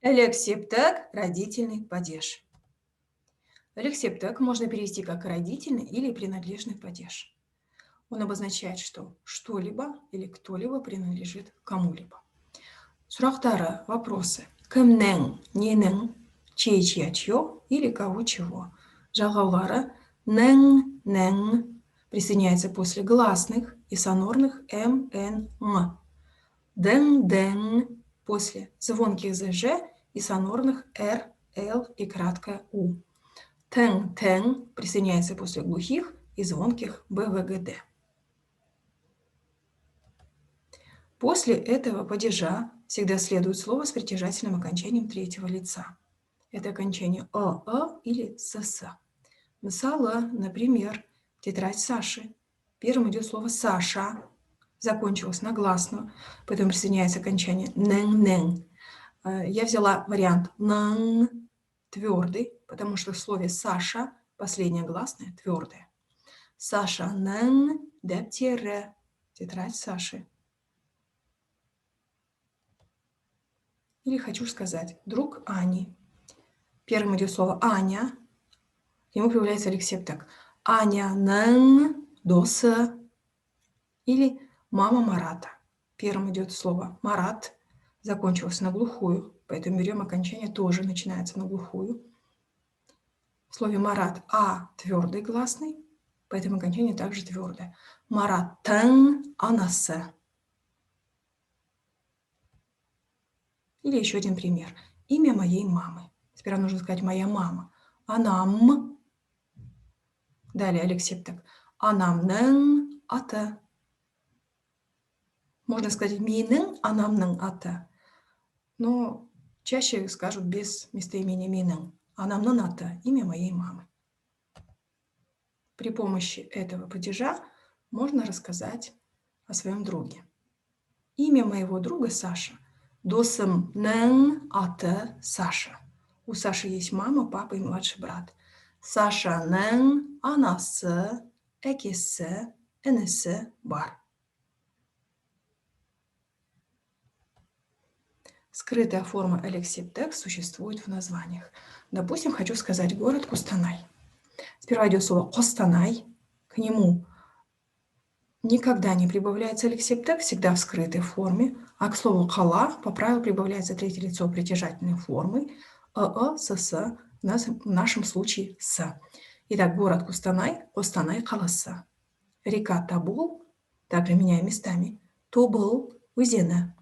Лексептек – родительный падеж. Лексептек можно перевести как родительный или принадлежный падеж. Он обозначает, что что-либо или кто-либо принадлежит кому-либо. Сұрақтары, вопросы. Кімнің, ненің, чей, чье или кого, чего. Жалғаулары нің присоединяется после гласных и сонорных м, н, м. Дэн после звонких зж и сонорных р, л и краткое у. Тэн присоединяется после глухих и звонких б, в, г, д. После этого падежа всегда следует слово с притяжательным окончанием третьего лица. Это окончание или сс. Мысалы, например, тетрадь Саши. Первым идет слово Саша, закончилось на гласную, поэтому присоединяется окончание нэн. Я взяла вариант нэн твердый, потому что в слове Саша последняя гласная твердая. Саша нэн дәптері, тетрадь Саши. Или хочу сказать, друг Ани. Первым идет слово Аня. К нему появляется лексептек. Аняның досы. Или мама Марата. Первым идет слово Марат. Закончилось на глухую, поэтому берем окончание, тоже начинается на глухую. В слове Марат твердый гласный, поэтому окончание также твердое. Мараттың анасы. Или еще один пример. Имя моей мамы. Сперва нужно сказать «моя мама». Анам. Далее лексептек. Анамның аты. Можно сказать «миның анамның аты», но чаще скажут без местоимения «миның». Анамның аты – имя моей мамы. При помощи этого падежа можно рассказать о своем друге. Имя моего друга Саша. Досымның аты Саша. У Саши есть мама, папа и младший брат. Сашаның анасы, әкесі, інісі бар. Скрытая форма лексептек существует в названиях. Допустим, хочу сказать город Кустанай. Сперва идет слово Костанай. К нему никогда не прибавляется лексептек, всегда в скрытой форме. А к слову кала по правилу прибавляется третье лицо притяжательной формы. Сс, в нашем случае с. Итак, город Кустанай, Костанай қаласы. Река Тобол, также меняем местами. Тобол, өзені.